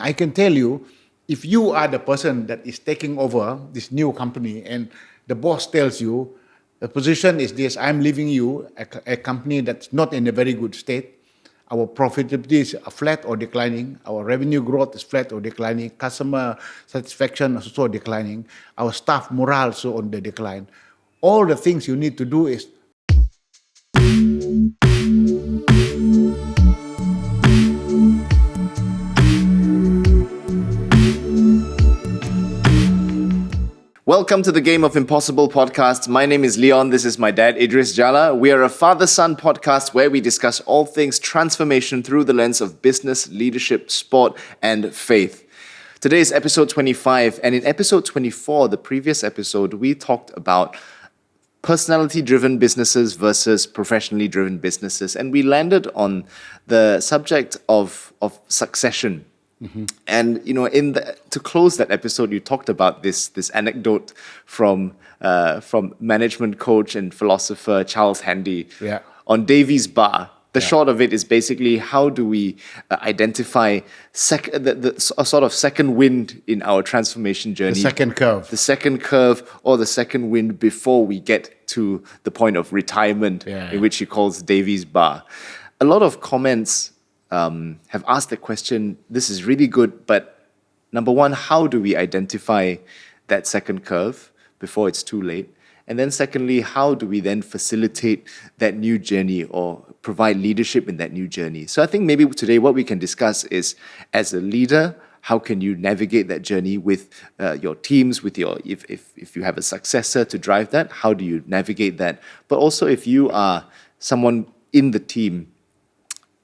I can tell you, if you are the person that is taking over this new company and the boss tells you, the position is this, I'm leaving you a company that's not in a very good state. Our profitability is flat or declining. Our revenue growth is flat or declining. Customer satisfaction is also declining. Our staff morale is also on the decline. All the things you need to do is Welcome to the Game of Impossible podcast. My name is Leon. This is my dad, Idris Jala. We are a father-son podcast where we discuss all things transformation through the lens of business, leadership, sport, and faith. Today is episode 25, and in episode 24, the previous episode, we talked about personality-driven businesses versus professionally-driven businesses, and we landed on the subject of succession. Mm-hmm. And to close that episode, you talked about this anecdote from management coach and philosopher Charles Handy on Davy's Bar. The short of it is basically how do we identify a sort of second wind in our transformation journey. The second curve or the second wind before we get to the point of retirement, in which he calls Davy's Bar. A lot of comments have asked the question, this is really good, but number one, how do we identify that second curve before it's too late? And then secondly, how do we then facilitate that new journey or provide leadership in that new journey? So I think maybe today what we can discuss is, as a leader, how can you navigate that journey with your teams, with your if you have a successor to drive that, how do you navigate that? But also if you are someone in the team,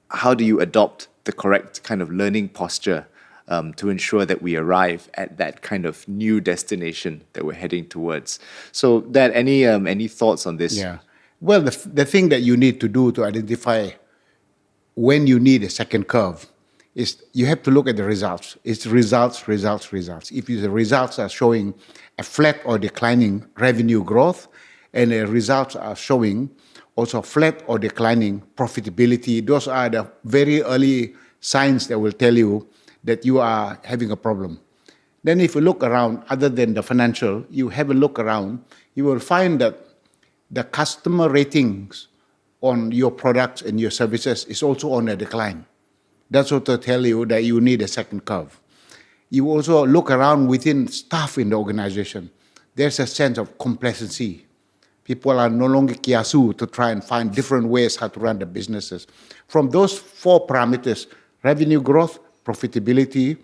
how do you adopt the correct kind of learning posture to ensure that we arrive at that kind of new destination that we're heading towards? So, Dad, any thoughts on this? Yeah. Well, the thing that you need to do to identify when you need a second curve is you have to look at the results. It's results. If the results are showing a flat or declining revenue growth, and the results are showing also flat or declining profitability, those are the very early signs that will tell you that you are having a problem. Then if you look around, other than the financial, you have a look around, you will find that the customer ratings on your products and your services is also on a decline. That's what to tell you that you need a second curve. You also look around within staff in the organization. There's a sense of complacency. People are no longer kiasu to try and find different ways how to run the businesses. From those four parameters, revenue growth, profitability,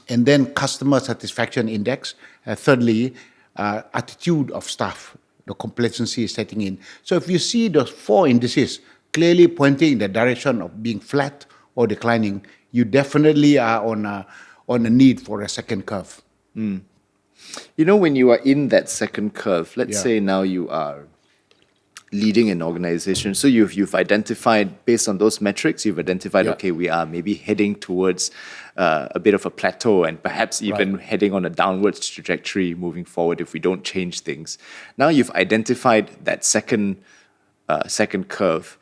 and then customer satisfaction index. Thirdly, attitude of staff, the complacency is setting in. So if you see those four indices clearly pointing in the direction of being flat or declining, you definitely are on a need for a second curve. Mm. When you are in that second curve, let's say now you are leading an organization. So you've identified, based on those metrics, okay, we are maybe heading towards a bit of a plateau and perhaps even heading on a downwards trajectory moving forward if we don't change things. Now you've identified that second curve.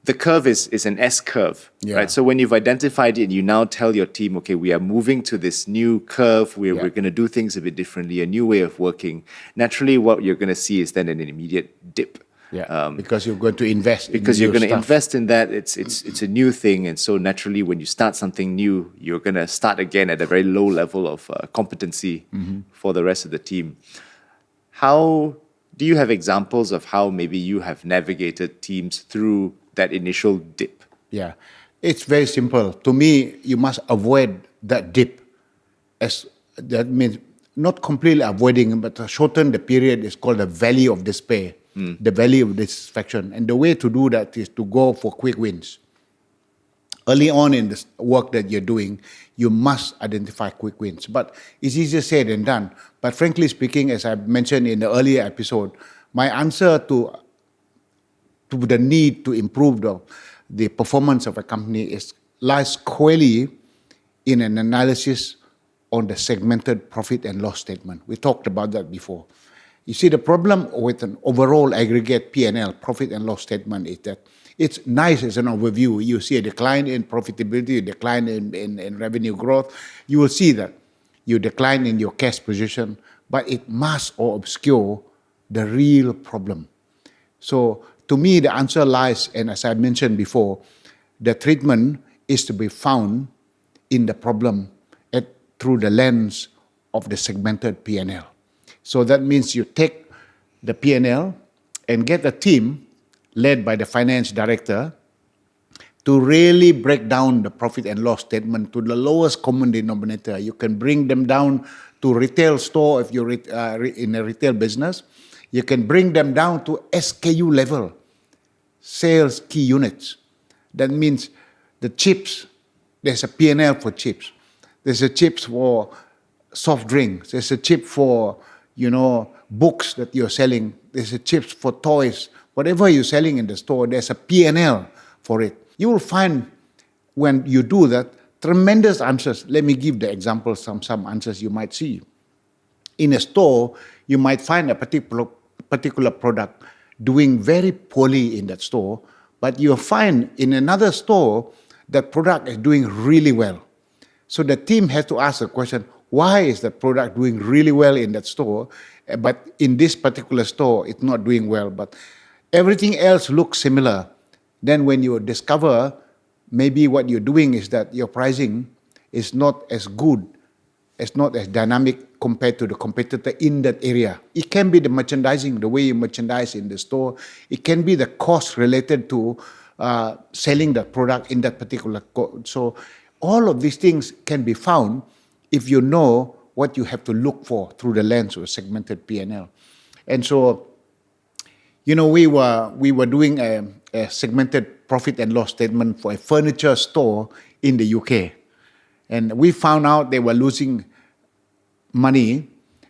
The curve is an S curve, right? So when you've identified it, you now tell your team, okay, we are moving to this new curve. We're going to do things a bit differently, a new way of working. Naturally, what you're going to see is then an immediate dip. Because you're going to invest. Because you're going to invest in that. It's a new thing, and so naturally, when you start something new, you're going to start again at a very low level of competency for the rest of the team. How do you have examples of how maybe you have navigated teams through that initial dip? Yeah, it's very simple. To me, you must avoid that dip. That means not completely avoiding, but shorten the period is called the valley of despair, the valley of dissatisfaction. And the way to do that is to go for quick wins. Early on in the work that you're doing, you must identify quick wins. But it's easier said than done. But frankly speaking, as I mentioned in the earlier episode, my answer to the need to improve the performance of a company lies squarely in an analysis on the segmented profit and loss statement. We talked about that before. You see, the problem with an overall aggregate P&L, profit and loss statement, is that It's nice as an overview. You see a decline in profitability, a decline in revenue growth. You will see that you decline in your cash position, but it masks or obscure the real problem. So to me, the answer lies, and as I mentioned before, the treatment is to be found in the problem through the lens of the segmented P&L. So that means you take the P&L and get a team led by the finance director to really break down the profit and loss statement to the lowest common denominator. You can bring them down to retail store if you're in a retail business. You can bring them down to SKU level, sales key units. That means the chips, there's a P&L for chips. There's a chips for soft drinks. There's a chip for, books that you're selling. There's a chips for toys. Whatever you're selling in the store, there's a P&L for it. You will find when you do that, tremendous answers. Let me give the example, some answers you might see. In a store, you might find a particular product doing very poorly in that store, but you'll find in another store that product is doing really well. So the team has to ask the question, why is the product doing really well in that store, but in this particular store, it's not doing well, but everything else looks similar. Then when you discover maybe what you're doing is that your pricing is not as good, it's not as dynamic compared to the competitor in that area. It can be the merchandising, the way you merchandise in the store. It can be the cost related to selling the product in that particular So all of these things can be found if you know what you have to look for through the lens of a segmented P&L. And so, we were doing a segmented profit and loss statement for a furniture store in the UK. And we found out they were losing money,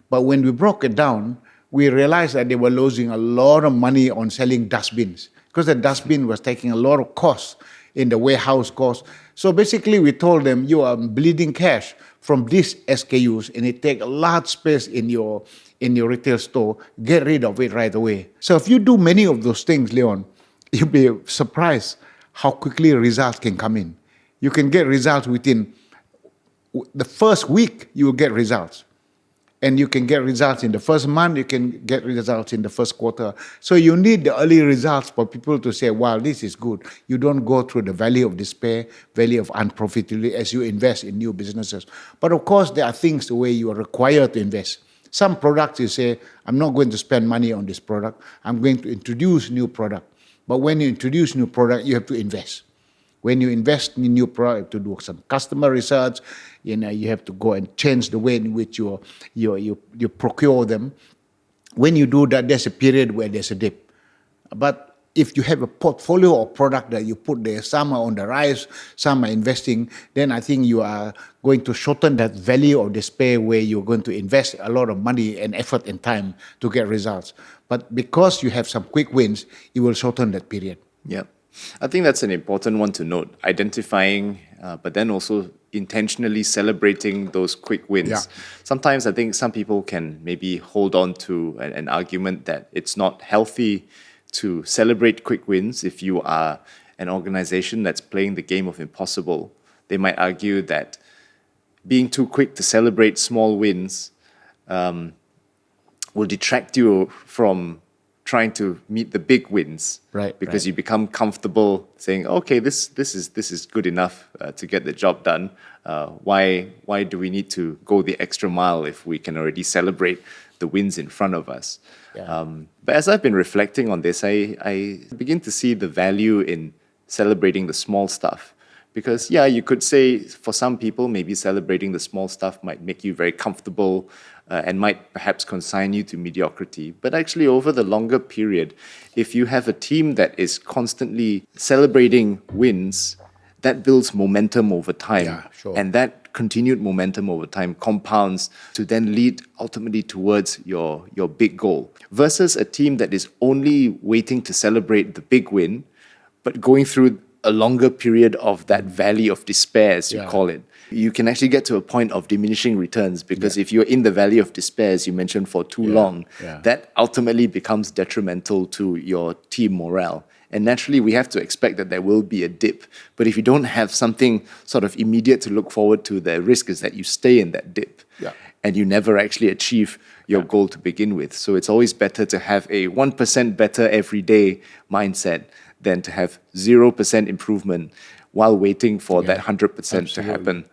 but when we broke it down, we realized that they were losing a lot of money on selling dustbins because the dustbin was taking a lot of cost in the warehouse cost. So basically we told them, you are bleeding cash from these SKUs and it takes a large space in your retail store. Get rid of it right away. So if you do many of those things, Leon, you'll be surprised how quickly results can come in. You can get results within the first week, you will get results. And you can get results in the first month, you can get results in the first quarter. So you need the early results for people to say, wow, this is good. You don't go through the valley of despair, valley of unprofitability as you invest in new businesses. But of course, there are things the way you are required to invest. Some products you say, I'm not going to spend money on this product. I'm going to introduce new product. But when you introduce new product, you have to invest. When you invest in new product, to do some customer research, you have to go and change the way in which you procure them. When you do that, there's a period where there's a dip. But if you have a portfolio of product that you put there, some are on the rise, some are investing, then I think you are going to shorten that valley of despair where you're going to invest a lot of money and effort and time to get results. But because you have some quick wins, it will shorten that period. Yeah. I think that's an important one to note, identifying, but then also intentionally celebrating those quick wins. Yeah. Sometimes I think some people can maybe hold on to an argument that it's not healthy to celebrate quick wins if you are an organization that's playing the game of impossible. They might argue that being too quick to celebrate small wins will detract you from trying to meet the big wins, right? Because you become comfortable saying, okay, this is good enough to get the job done. Why do we need to go the extra mile if we can already celebrate the wins in front of us? Yeah. But as I've been reflecting on this, I begin to see the value in celebrating the small stuff. Because, you could say for some people, maybe celebrating the small stuff might make you very comfortable and might perhaps consign you to mediocrity. But actually, over the longer period, if you have a team that is constantly celebrating wins, that builds momentum over time. Yeah, sure. And that continued momentum over time compounds to then lead ultimately towards your big goal. Versus a team that is only waiting to celebrate the big win, but going through a longer period of that valley of despair, as you call it, you can actually get to a point of diminishing returns because if you're in the valley of despair, as you mentioned, for too long, that ultimately becomes detrimental to your team morale. And naturally, we have to expect that there will be a dip. But if you don't have something sort of immediate to look forward to, the risk is that you stay in that dip and you never actually achieve your goal to begin with. So it's always better to have a 1% better every day mindset than to have 0% improvement while waiting for that 100% to happen.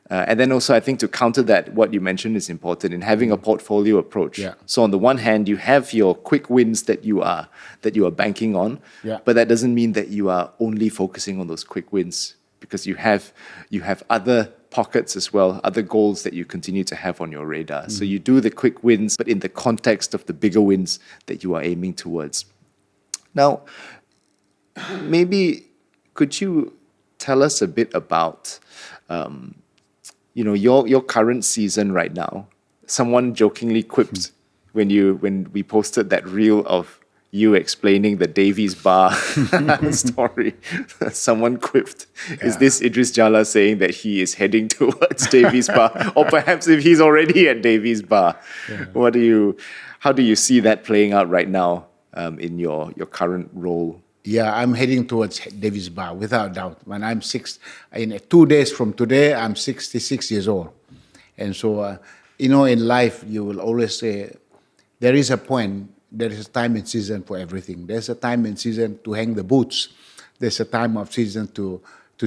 And then also, I think to counter that, what you mentioned is important in having a portfolio approach. So on the one hand, you have your quick wins that you are banking on, but that doesn't mean that you are only focusing on those quick wins, because you have other pockets as well, other goals that you continue to have on your radar. So you do the quick wins, but in the context of the bigger wins that you are aiming towards. Now, maybe could you tell us a bit about your current season right now? Someone jokingly quipped when we posted that reel of you explaining the Davies Bar story. Someone quipped, is this Idris Jala saying that he is heading towards Davies Bar? Or perhaps if he's already at Davies Bar. How do you see that playing out right now in your current role? Yeah, I'm heading towards Davies Bar, without doubt. When I'm in 2 days from today, I'm 66 years old. And so, in life, you will always say, there is a point, there is a time and season for everything. There's a time and season to hang the boots. There's a time of season to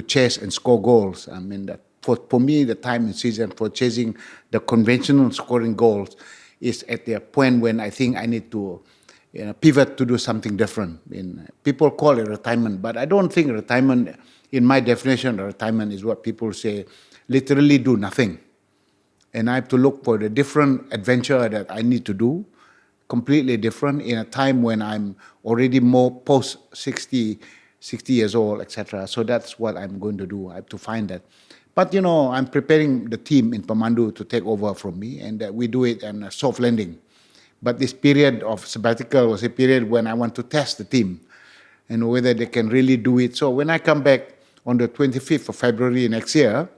chase and score goals. I mean, for me, the time and season for chasing the conventional scoring goals is at the point when I think I need to pivot to do something different. People call it retirement, but I don't think retirement, in my definition, retirement is what people say, literally do nothing. And I have to look for the different adventure that I need to do, completely different, in a time when I'm already more post 60 years old, etc. So that's what I'm going to do. I have to find that. But, I'm preparing the team in PEMANDU to take over from me, and we do it in a soft landing. But this period of sabbatical was a period when I want to test the team and whether they can really do it. So when I come back on the 25th of February next year,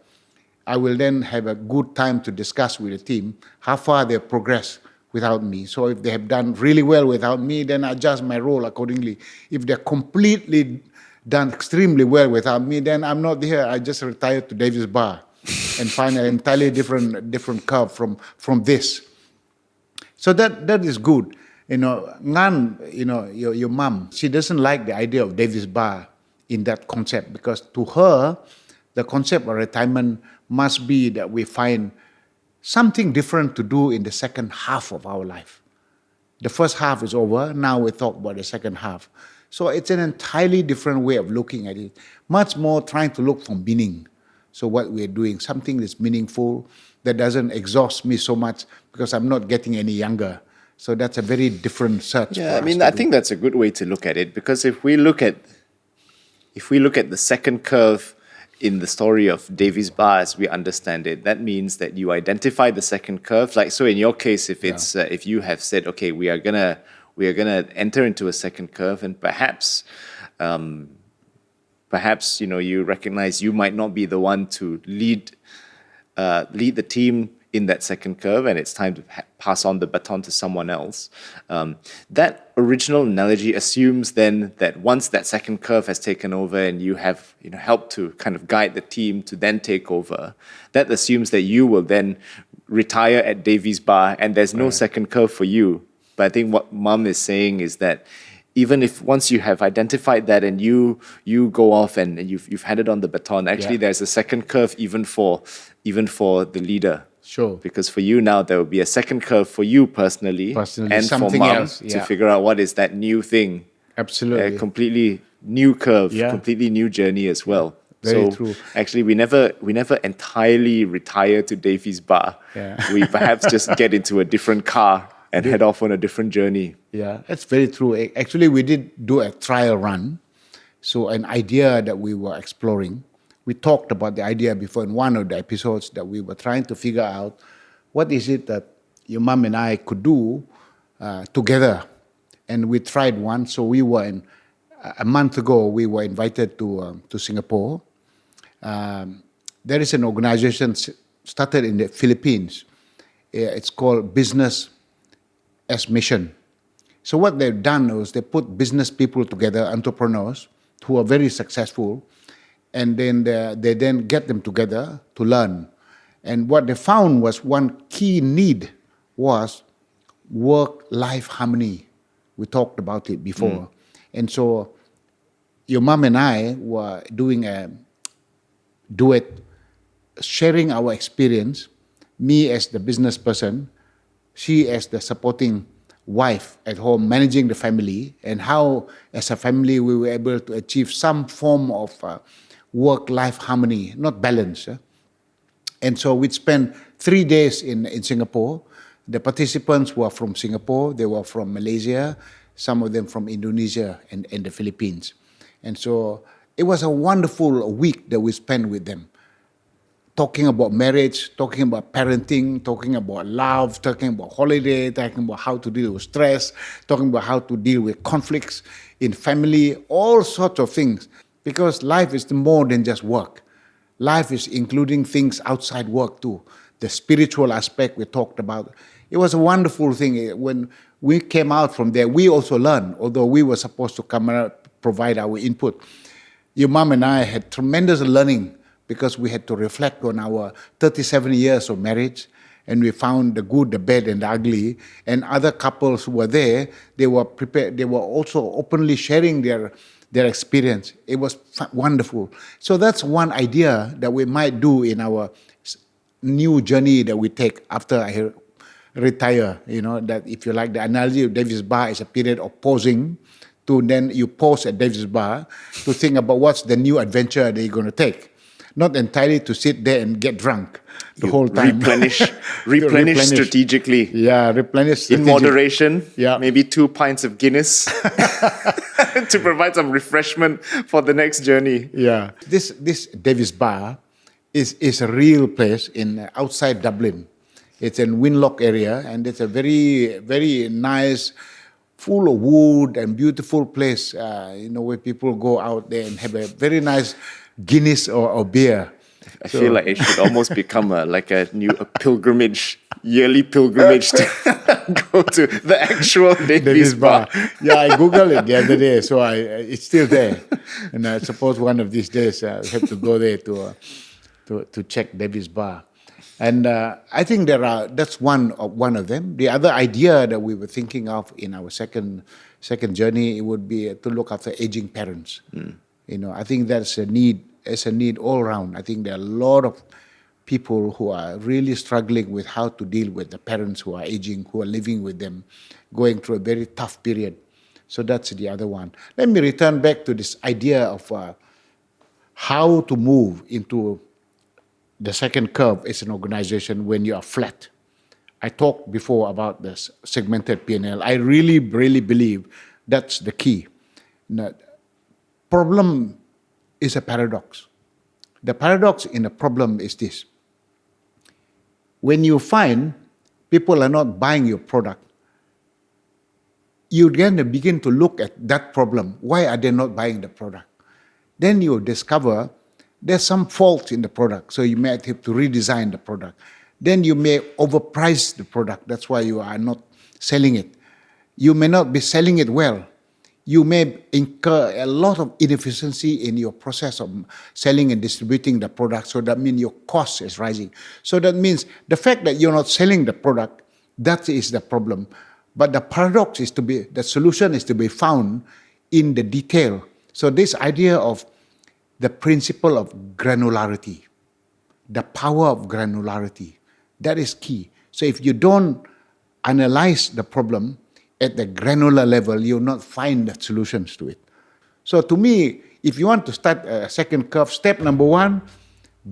I will then have a good time to discuss with the team how far they have progressed without me. So if they have done really well without me, then I adjust my role accordingly. If they're completely done extremely well without me, then I'm not here. I just retire to Davies Bar and find an entirely different curve from this. So that is good. Ngan, your mom, she doesn't like the idea of Davies Bar in that concept, because to her, the concept of retirement must be that we find something different to do in the second half of our life. The first half is over. Now we talk about the second half. So it's an entirely different way of looking at it. Much more trying to look for meaning. So what we're doing, something that's meaningful, that doesn't exhaust me so much because I'm not getting any younger. So that's a very different search. Yeah, I think that's a good way to look at it, because if we look at the second curve in the story of Davies Bar as we understand it, that means that you identify the second curve. Like, so in your case, if it's if you have said, okay, we are gonna enter into a second curve, and perhaps you recognize you might not be the one to lead the team in that second curve, and it's time to pass on the baton to someone else. That original analogy assumes then that once that second curve has taken over and you have helped to kind of guide the team to then take over, that assumes that you will then retire at Davies Bar and there's no second curve for you. But I think what Mom is saying is that even if once you have identified that and you go off and you've handed on the baton, actually there's a second curve even for the leader. Sure. Because for you now, there will be a second curve for you personally and something for Mom else, to figure out what is that new thing. Absolutely. A completely new curve, completely new journey as well. Very true. Actually, we never entirely retire to Davies Bar. Yeah. We perhaps just get into a different car and head off on a different journey. Yeah, that's very true. Actually, we did do a trial run. So an idea that we were exploring, we talked about the idea before in one of the episodes, that we were trying to figure out what is it that your mom and I could do together. And we tried one. So we were a month ago, we were invited to Singapore. There is an organization started in the Philippines. It's called Business as Mission. So what they've done was they put business people together, entrepreneurs who are very successful, and then they then get them together to learn. And what they found was one key need was work-life harmony. We talked about it before. And so your mom and I were doing a duet, sharing our experience, me as the business person, she as the supporting wife at home, managing the family, and how as a family we were able to achieve some form of work-life harmony, not balance. And so we'd spend 3 days in Singapore. The participants were from Singapore, they were from Malaysia, some of them from Indonesia and the Philippines. And so it was a wonderful week that we spent with them, talking about marriage, talking about parenting, talking about love, talking about holiday, talking about how to deal with stress, talking about how to deal with conflicts in family, all sorts of things. Because life is more than just work. Life is including things outside work too. The spiritual aspect we talked about. It was a wonderful thing. When we came out from there, we also learned, although we were supposed to come and provide our input. Your mom and I had tremendous learning because we had to reflect on our 37 years of marriage, and we found the good, the bad, and the ugly. And other couples who were there, they were prepared. They were also openly sharing their experience. It was wonderful. So that's one idea that we might do in our new journey that we take after I retire. You know, that if you like the analogy of Davis Bar is a period of pausing, to then you pause at Davis Bar to think about what's the new adventure that you're going to take. Not entirely to sit there and get drunk the whole time. Replenish strategically. Yeah, replenish in moderation. Yeah, maybe 2 pints of Guinness to provide some refreshment for the next journey. Yeah, this Davis Bar is a real place in outside Dublin. It's in Winlock area, and it's a very, very nice, full of wood and beautiful place. Where people go out there and have a very nice Guinness or beer. I feel like it should almost become a pilgrimage, yearly pilgrimage to go to the actual Davis Bar. Yeah, I Googled it the other day, so it's still there. And I suppose one of these days I have to go there to check Davis Bar. And I think that's one of them. The other idea that we were thinking of in our second journey, it would be to look after aging parents. I think that's a need. It's a need all around. I think there are a lot of people who are really struggling with how to deal with the parents who are aging, who are living with them, going through a very tough period. So that's the other one. Let me return back to this idea of how to move into the second curve as an organization when you are flat. I talked before about this segmented P&L. I really, really believe that's the key. Problem is a paradox. The paradox in a problem is this. When you find people are not buying your product, you then begin to look at that problem. Why are they not buying the product? Then you discover there's some fault in the product, so you may have to redesign the product. Then you may overprice the product. That's why you are not selling it. You may not be selling it well. You may incur a lot of inefficiency in your process of selling and distributing the product. So that means your cost is rising. So that means the fact that you're not selling the product, that is the problem. But the paradox is the solution is to be found in the detail. So this idea of the principle of granularity, the power of granularity, that is key. So if you don't analyze the problem at the granular level, you'll not find the solutions to it. So to me, if you want to start a second curve, step number 1,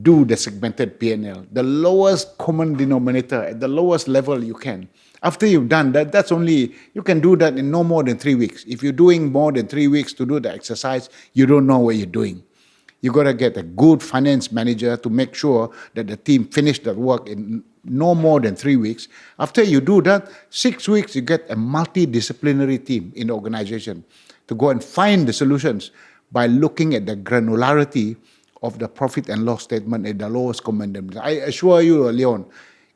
do the segmented P&L, the lowest common denominator at the lowest level you can. After you've done that, you can do that in no more than 3 weeks. If you're doing more than 3 weeks to do the exercise, you don't know what you're doing. You got to get a good finance manager to make sure that the team finish that work in no more than 3 weeks. After you do that, 6 weeks, you get a multidisciplinary team in the organization to go and find the solutions by looking at the granularity of the profit and loss statement at the lowest common denominator. I assure you, Leon,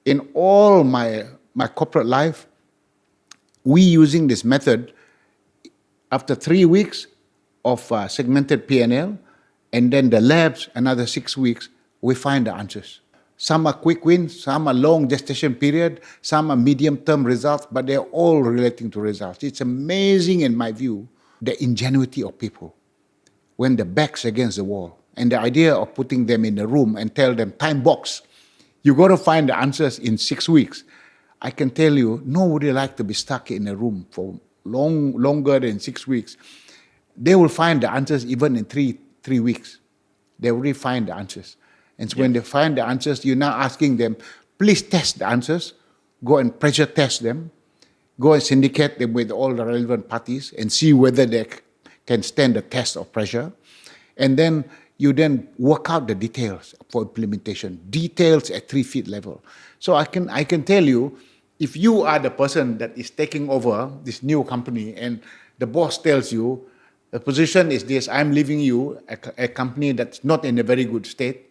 in all my corporate life, we using this method, after 3 weeks of segmented P&L, and then the labs, another 6 weeks, we find the answers. Some are quick wins, some are long gestation period, some are medium-term results, but they're all relating to results. It's amazing, in my view, the ingenuity of people when the back's against the wall. And the idea of putting them in a room and tell them, time box, you got to find the answers in 6 weeks. I can tell you, nobody like to be stuck in a room for longer than 6 weeks. They will find the answers even in three weeks. They already find the answers. And so when they find the answers, you're now asking them, please test the answers, go and pressure test them, go and syndicate them with all the relevant parties and see whether they can stand the test of pressure. And then you then work out the details for implementation, details at 3 feet level. So I can tell you, if you are the person that is taking over this new company and the boss tells you, the position is this, I'm leaving you a company that's not in a very good state.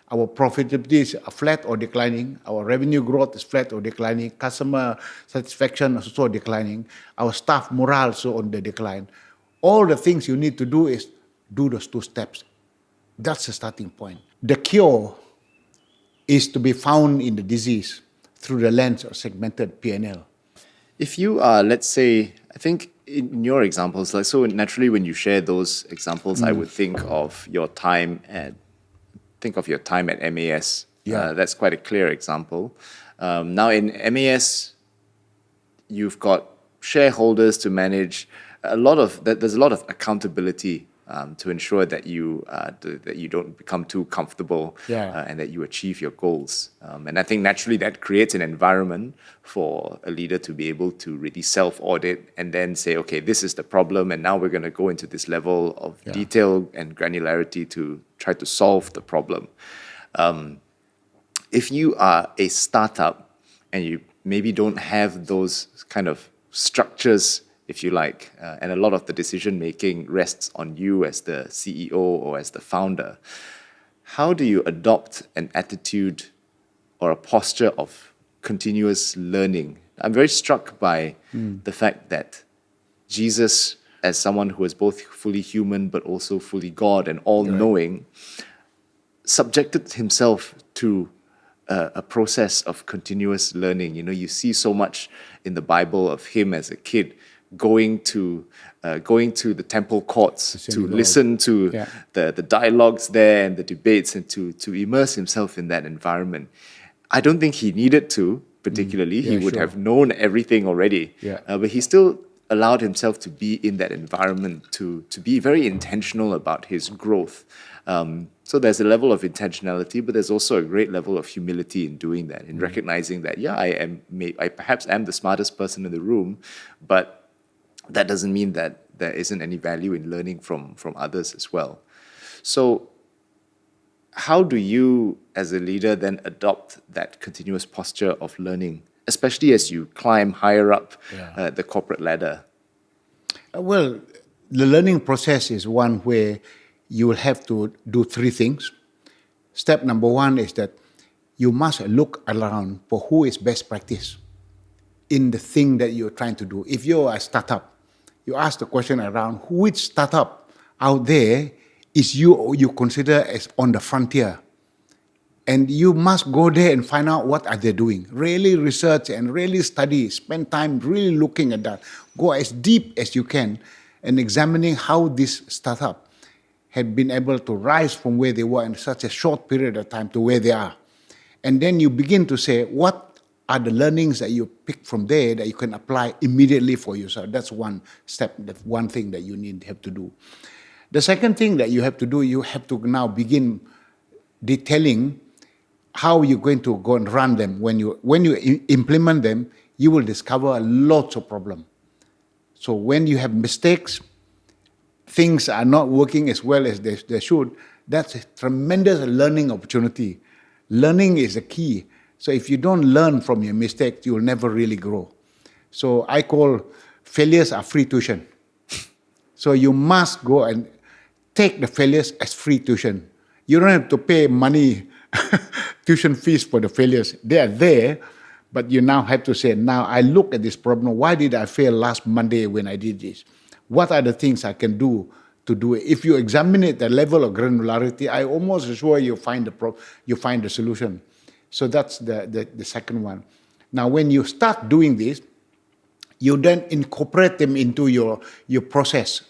Our profitability is flat or declining. Our revenue growth is flat or declining. Customer satisfaction is also declining. Our staff morale is also on the decline. All the things you need to do is do those 2 steps. That's the starting point. The cure is to be found in the disease through the lens of segmented P&L. If you are, let's say, I think in your examples, like so naturally when you share those examples, I would think of your time at MAS. That's quite a clear example. Now in MAS, you've got shareholders to manage. There's a lot of accountability to ensure that you don't become too comfortable and that you achieve your goals. And I think naturally that creates an environment for a leader to be able to really self-audit and then say, okay, this is the problem, and now we're going to go into this level of detail and granularity to try to solve the problem. If you are a startup and you maybe don't have those kind of structures, if you like, and a lot of the decision-making rests on you as the CEO or as the founder, how do you adopt an attitude or a posture of continuous learning? I'm very struck by the fact that Jesus, as someone who is both fully human but also fully God and all-knowing, subjected himself to a process of continuous learning. You know, you see so much in the Bible of him as a kid going to the temple courts to listen to the dialogues there and the debates and to immerse himself in that environment. I don't think he needed to, particularly. He would have known everything already. But he still allowed himself to be in that environment, to be very intentional about his growth. So there's a level of intentionality, but there's also a great level of humility in doing that, in recognizing that, I perhaps am the smartest person in the room, but that doesn't mean that there isn't any value in learning from others as well. So how do you, as a leader, then adopt that continuous posture of learning, especially as you climb higher up the corporate ladder? Well, the learning process is one where you will have to do 3 things. Step number 1 is that you must look around for who is best practice in the thing that you're trying to do. If you're a startup, you ask the question around which startup out there is you consider as on the frontier. And you must go there and find out what are they doing. Really research and really study, spend time really looking at that. Go as deep as you can and examining how this startup had been able to rise from where they were in such a short period of time to where they are. And then you begin to say, what are the learnings that you pick from there that you can apply immediately for yourself? That's one step, that's one thing that you have to do. The second thing that you have to do, you have to now begin detailing how you're going to go and run them. When you implement them, you will discover lots of problems. So when you have mistakes, things are not working as well as they should, that's a tremendous learning opportunity. Learning is the key. So if you don't learn from your mistakes, you will never really grow. So I call failures are free tuition. So you must go and take the failures as free tuition. You don't have to pay money, tuition fees for the failures. They are there, But you now have to say, now I look at this problem. Why did I fail last Monday when I did this? What are the things I can do to do it? If you examine it at the level of granularity, I almost assure you find the solution. So that's the second one. Now, when you start doing this, you then incorporate them into your process,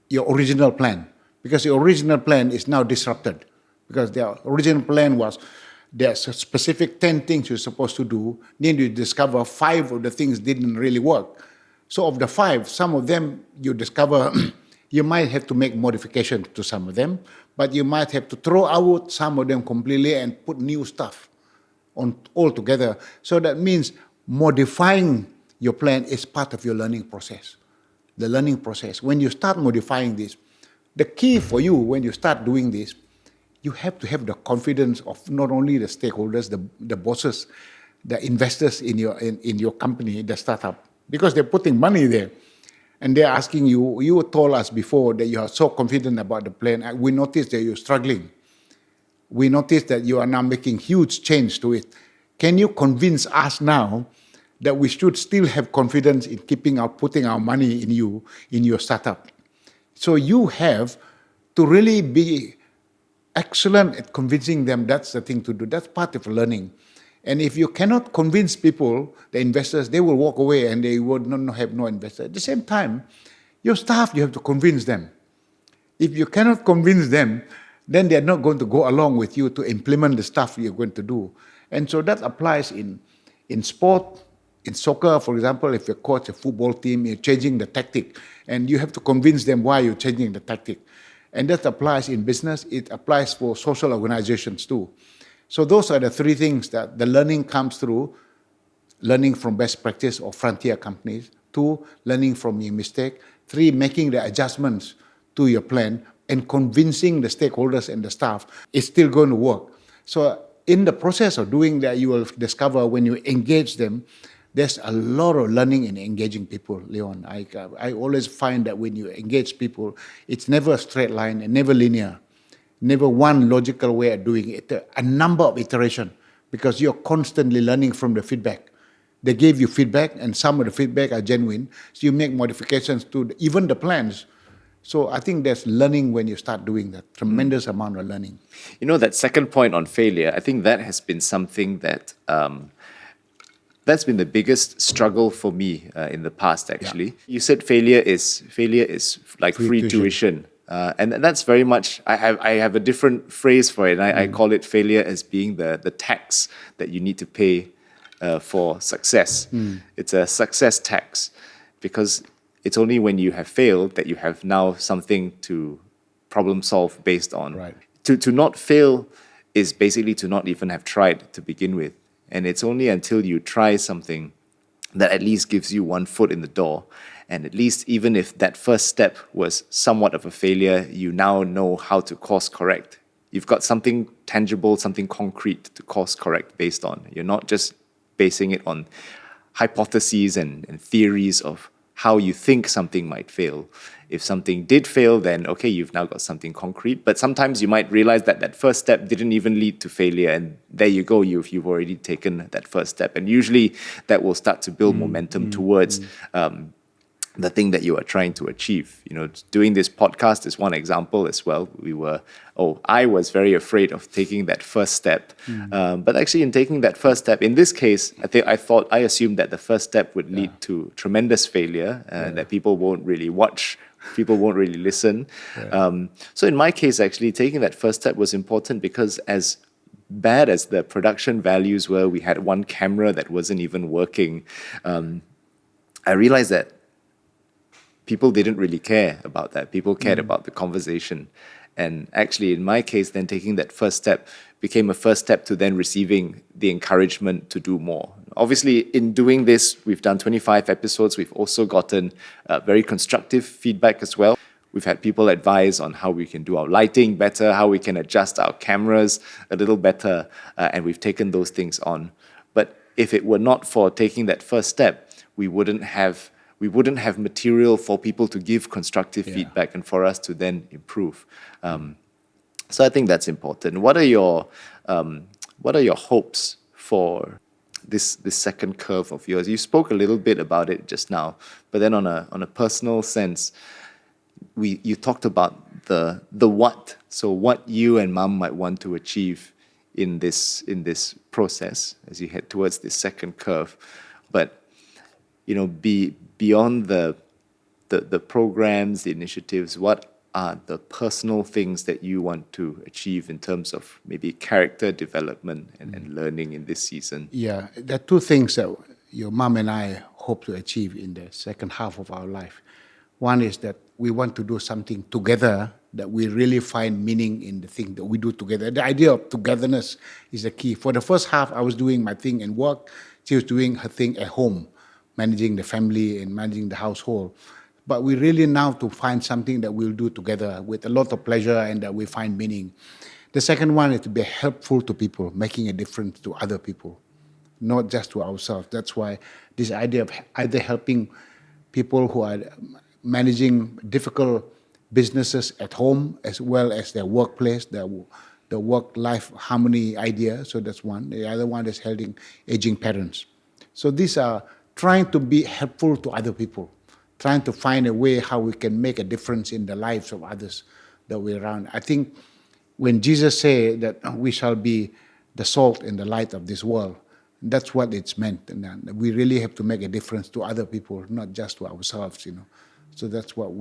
your original plan, because your original plan is now disrupted. Because the original plan was there's a specific 10 things you're supposed to do, then you discover 5 of the things didn't really work. So of the 5, some of them you discover you might have to make modifications to some of them, but you might have to throw out some of them completely and put new stuff on all together. So that means modifying your plan is part of your learning process. The learning process. When you start modifying this, the key for you when you start doing this, you have to have the confidence of not only the stakeholders, the bosses, the investors in your company, the startup, because they're putting money there. And they're asking you, you told us before that you are so confident about the plan. We noticed that you're struggling. We noticed that you are now making huge change to it. Can you convince us now that we should still have confidence in putting our money in you, in your startup? So you have to really be excellent at convincing them that's the thing to do. That's part of learning. And if you cannot convince people, the investors, they will walk away and they would not have no investor. At the same time, your staff, you have to convince them. If you cannot convince them, then they're not going to go along with you to implement the stuff you're going to do. And so that applies in sport, in soccer, for example. If you coach a football team, you're changing the tactic, and you have to convince them why you're changing the tactic. And that applies in business. It applies for social organizations too. So those are the 3 things that the learning comes through: learning from best practice or frontier companies; 2, learning from your mistake; 3, making the adjustments to your plan and convincing the stakeholders and the staff it's still going to work. So in the process of doing that, you will discover when you engage them, there's a lot of learning in engaging people, Leon. I always find that when you engage people, it's never a straight line and never linear. Never one logical way of doing it. A number of iterations, because you're constantly learning from the feedback. They gave you feedback, and some of the feedback are genuine. So you make modifications to even the plans. So I think there's learning when you start doing that. Tremendous amount of learning. You know, that second point on failure, I think that has been something that that's been the biggest struggle for me in the past, actually. Yeah. You said failure is like free tuition. And that's very much, I have a different phrase for it. I call it failure as being the tax that you need to pay for success. It's a success tax, because it's only when you have failed that you have now something to problem solve based on. Right. To not fail is basically to not even have tried to begin with. And it's only until you try something that at least gives you one foot in the door. And at least even if that first step was somewhat of a failure, you now know how to course correct. You've got something tangible, something concrete to course correct based on. You're not just basing it on hypotheses and theories of how you think something might fail. If something did fail, then okay, you've now got something concrete. But sometimes you might realize that that first step didn't even lead to failure, and there you go, you've already taken that first step. And usually that will start to build momentum towards the thing that you are trying to achieve. You know, doing this podcast is one example as well. I was very afraid of taking that first step. But actually in taking that first step, in this case, I assumed that the first step would lead to tremendous failure, that people won't really watch, people won't really listen. So in my case, actually, taking that first step was important, because as bad as the production values were, we had one camera that wasn't even working. I realized that people didn't really care about that. People cared about the conversation. And actually, in my case, then taking that first step became a first step to then receiving the encouragement to do more. Obviously, in doing this, we've done 25 episodes. We've also gotten very constructive feedback as well. We've had people advise on how we can do our lighting better, how we can adjust our cameras a little better, and we've taken those things on. But if it were not for taking that first step, we wouldn't have material for people to give constructive feedback and for us to then improve. So I think that's important. What are your hopes for this second curve of yours? You spoke a little bit about it just now, but then on a personal sense, you talked about the what. So what you and Mum might want to achieve in this process as you head towards this second curve, but beyond the programs, the initiatives, what are the personal things that you want to achieve in terms of maybe character development and learning in this season? Yeah, there are two things that your mom and I hope to achieve in the second half of our life. One is that we want to do something together, that we really find meaning in the thing that we do together. The idea of togetherness is the key. For the first half, I was doing my thing in work. She was doing her thing at home, managing the family and managing the household. But we really now to find something that we'll do together with a lot of pleasure and that we find meaning. The second one is to be helpful to people, making a difference to other people, not just to ourselves. That's why this idea of either helping people who are managing difficult businesses at home as well as their workplace, the work-life harmony idea. So that's one. The other one is helping aging parents. So these are trying to be helpful to other people, trying to find a way how we can make a difference in the lives of others that we're around. I think when Jesus said that we shall be the salt and the light of this world, that's what it's meant. And we really have to make a difference to other people, not just to ourselves, So that's what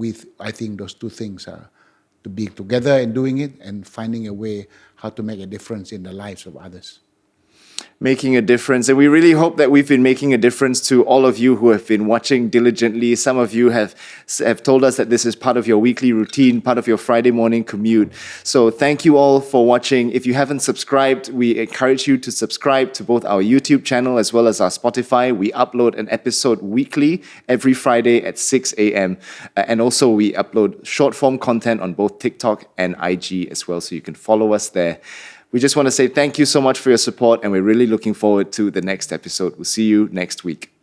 I think those two things are, to be together and doing it and finding a way how to make a difference in the lives of others. Making a difference. And we really hope that we've been making a difference to all of you who have been watching diligently. Some of you have told us that this is part of your weekly routine, part of your Friday morning commute. So thank you all for watching. If you haven't subscribed, we encourage you to subscribe to both our YouTube channel as well as our Spotify. We upload an episode weekly every Friday at 6 a.m. And also we upload short form content on both TikTok and IG as well, so you can follow us there. We just want to say thank you so much for your support, and we're really looking forward to the next episode. We'll see you next week.